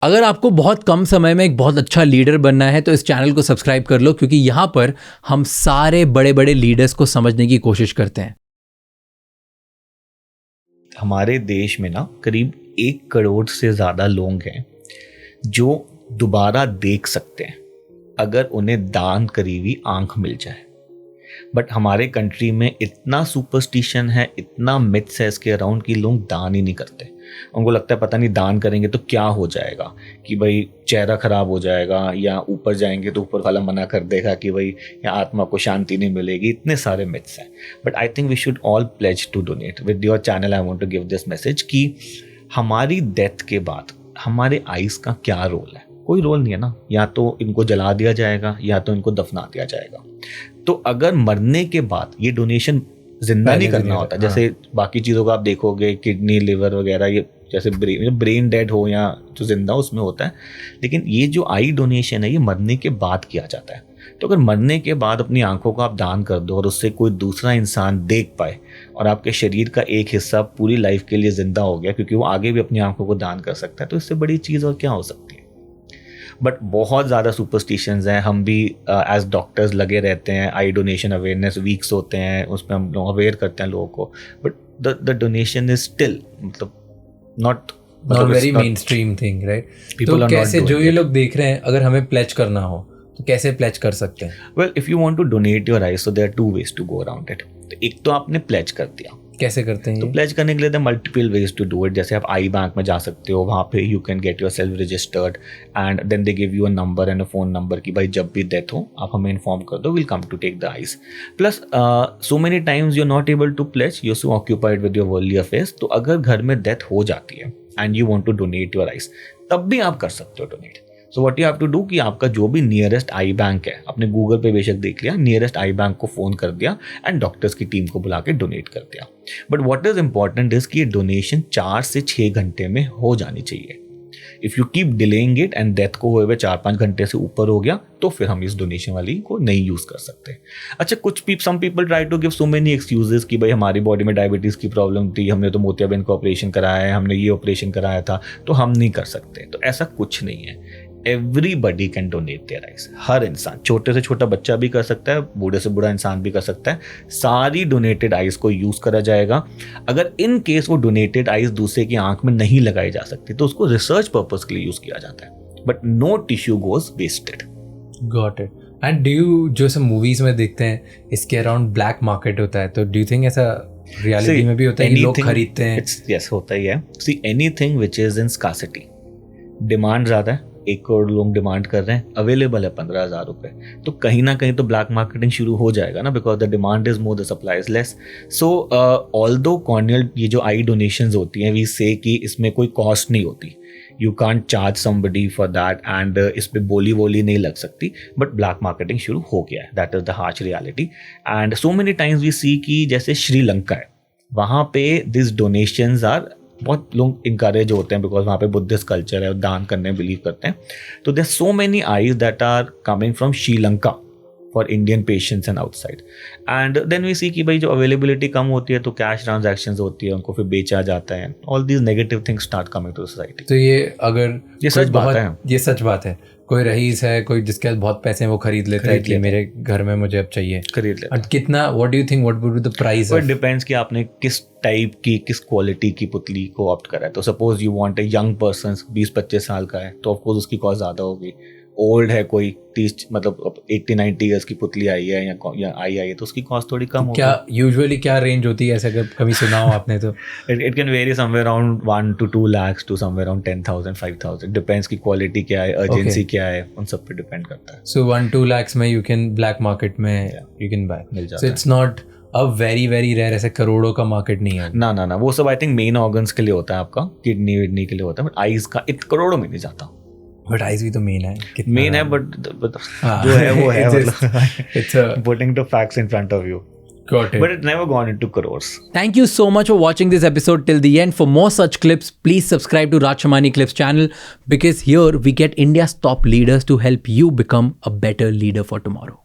अगर आपको बहुत कम समय में एक बहुत अच्छा लीडर बनना है तो इस चैनल को सब्सक्राइब कर लो, क्योंकि यहाँ पर हम सारे बड़े बड़े लीडर्स को समझने की कोशिश करते हैं। हमारे देश में ना करीब 1 करोड़ से ज़्यादा लोग हैं जो दोबारा देख सकते हैं अगर उन्हें दान करी हुई आंख मिल जाए। बट हमारे कंट्री में इतना सुपरस्टिशन है, इतना मिथ्स है इसके अराउंड कि लोग दान ही नहीं करते। उनको लगता है पता नहीं दान करेंगे तो क्या हो जाएगा, कि भाई चेहरा खराब हो जाएगा, या ऊपर जाएंगे तो ऊपर वाला मना कर देगा कि भाई या आत्मा को शांति नहीं मिलेगी। इतने सारे मिथ्स हैं। But I think we should all pledge to donate. With your channel I want to give this message कि हमारी डेथ के बाद हमारे आइस का क्या रोल है। कोई रोल नहीं है ना, या तो इनको जला दिया जाएगा या तो इनको दफना दिया जाएगा। तो अगर मरने के बाद ये डोनेशन जिंदा नहीं करना होता, जैसे बाकी चीज़ों का आप देखोगे किडनी लिवर वगैरह, ये जैसे ब्रेन डेड हो या जो जिंदा उसमें होता है, लेकिन ये जो आई डोनेशन है ये मरने के बाद किया जाता है। तो अगर मरने के बाद अपनी आंखों को आप दान कर दो और उससे कोई दूसरा इंसान देख पाए और आपके शरीर का एक हिस्सा पूरी लाइफ के लिए जिंदा हो गया, क्योंकि वो आगे भी अपनी आंखों को दान कर सकता है, तो इससे बड़ी चीज़ और क्या हो सकती है। बट बहुत ज़्यादा सुपरस्टिशंस हैं। हम भी एज डॉक्टर्स लगे रहते हैं, आई डोनेशन अवेयरनेस वीक्स होते हैं, उसमें हम लोग अवेयर करते हैं लोगों को। But the donation is still not very main stream thing, right? तो कैसे जो ये लोग देख रहे हैं, अगर हमें प्लेज करना हो तो कैसे प्लेज कर सकते हैं? Well, if you want to donate your eyes, so there are 2 ways to go around it. एक तो आपने प्लेज कर दिया। कैसे करते हैं? तो प्लेज करने के लिए multiple ways to do it. जैसे आप आई बैंक में जा सकते हो, वहाँ पे you can get yourself registered and then they give you a number and a phone number कि भाई जब भी डेथ हो आप हमें इन्फॉर्म कर दो, will come to take the eyes. Plus so many times you are not able to pledge, you are so occupied with your worldly affairs. तो अगर घर में डेथ हो जाती है and you want to donate your eyes, तब भी आप कर सकते हो donate. So what you have to do कि आपका जो भी नियरेस्ट आई बैंक है, अपने गूगल पे बेशक देख लिया, नियरेस्ट आई बैंक को फ़ोन कर दिया एंड डॉक्टर्स की टीम को बुला के डोनेट कर दिया। But what is important is कि ये डोनेशन 4 से 6 घंटे में हो जानी चाहिए। If you keep delaying it and death को हुए 4-5 घंटे से ऊपर हो गया, तो फिर हम इस डोनेशन वाली को नहीं यूज़ कर सकते। अच्छा, some people try to give so many excuses कि भाई हमारी बॉडी में डायबिटीज़ की प्रॉब्लम थी, हमने तो मोतियाबिंद का ऑपरेशन कराया है, हमने ये ऑपरेशन कराया था, तो हम नहीं कर सकते। तो ऐसा कुछ नहीं है। Everybody can donate their eyes. हर इंसान, छोटे से छोटा बच्चा भी कर सकता है, बूढ़े से बूढ़ा इंसान भी कर सकता है। सारी डोनेटेड आइज को यूज़ करा जाएगा। अगर इन केस वो डोनेटेड आइज दूसरे की आंख में नहीं लगाई जा सकती तो उसको रिसर्च पर्पस के लिए यूज़ किया जाता है। But no tissue goes wasted. Got it. And do you, जो सब मूवीज में देखते हैं इसके अराउंड ब्लैक मार्केट होता है, तो डू यू थिंक ऐसा रियलिटी में भी होता है कि लोग खरीदते हैं? यस, होता ही है। See, anything which is in scarcity, demand ज़्यादा है, 1 करोड़ लोग डिमांड कर रहे हैं, अवेलेबल है 15,000 रुपये, तो कहीं ना कहीं तो ब्लैक मार्केटिंग शुरू हो जाएगा ना, because the demand is more, the supply is less. So although corneal ये जो आई डोनेशंस होती हैं, वी से कि इसमें कोई कॉस्ट नहीं होती, you can't charge somebody for that and इस पर बोली नहीं लग सकती। बट ब्लैक मार्केटिंग शुरू हो गया है, that is the harsh reality. And so many times we see कि जैसे श्रीलंका है, वहाँ पे दिस डोनेशंस आर, बहुत लोग इंकरेज होते हैं बिकॉज वहाँ पे बुद्धिस्ट कल्चर है और दान करने में बिलीव करते हैं। तो there so many eyes that are coming from Sri Lanka for Indian patients and outside. And then we see कि भाई जो अवेलेबिलिटी कम होती है तो कैश ट्रांजैक्शंस होती है, उनको फिर बेचा जाता है। All these negative things start coming to society. तो ये अगर ये सच बात है, ये सच बात है। कोई रईस है, कोई जिसके पास बहुत पैसे हैं, वो खरीद लेता है कि मेरे घर में मुझे अब चाहिए, खरीद लेता है। कितना, what do you think, what would be the price? It depends कि आपने किस टाइप की, किस क्वालिटी की पुतली को ऑप्ट करा है। तो suppose you want a young person, 20-25 साल का है, तो ऑफकोर्स उसकी कॉस्ट ज़्यादा होगी। ओल्ड है कोई 30, मतलब 80-90 ईयर्स की पुतली आई है या आई है, तो उसकी कॉस्ट थोड़ी कम होगी। क्या यूजुअली क्या रेंज होती है, ऐसा अगर कभी सुना हो आपने तो? It can very somewhere around 1 to 2 lakhs to somewhere around 10,000, 5,000, depends की क्वालिटी क्या है, अर्जेंसी क्या है, उन सब पे डिपेंड करता है। सो 1-2 lakhs में यू कैन, ब्लैक मार्केट में यू कैन बाय, मिल जाता है। So it's not a very rare, ऐसे करोड़ों का मार्केट नहीं है। ना, वो सब आई थिंक मेन ऑर्गन्स के लिए होता है, आपका किडनी विडनी के लिए होता है, बट आईज का करोड़ों में नहीं जाता। बट आइज भी तो मेन है, मेन है, बट जो है वो है, it's putting the facts in front of you. Got it. But it never gone into crores. Thank you so much for watching this episode till the end. For more such clips, please subscribe to Raj Shamani Clips channel, because here we get India's top leaders to help you become a better leader for tomorrow.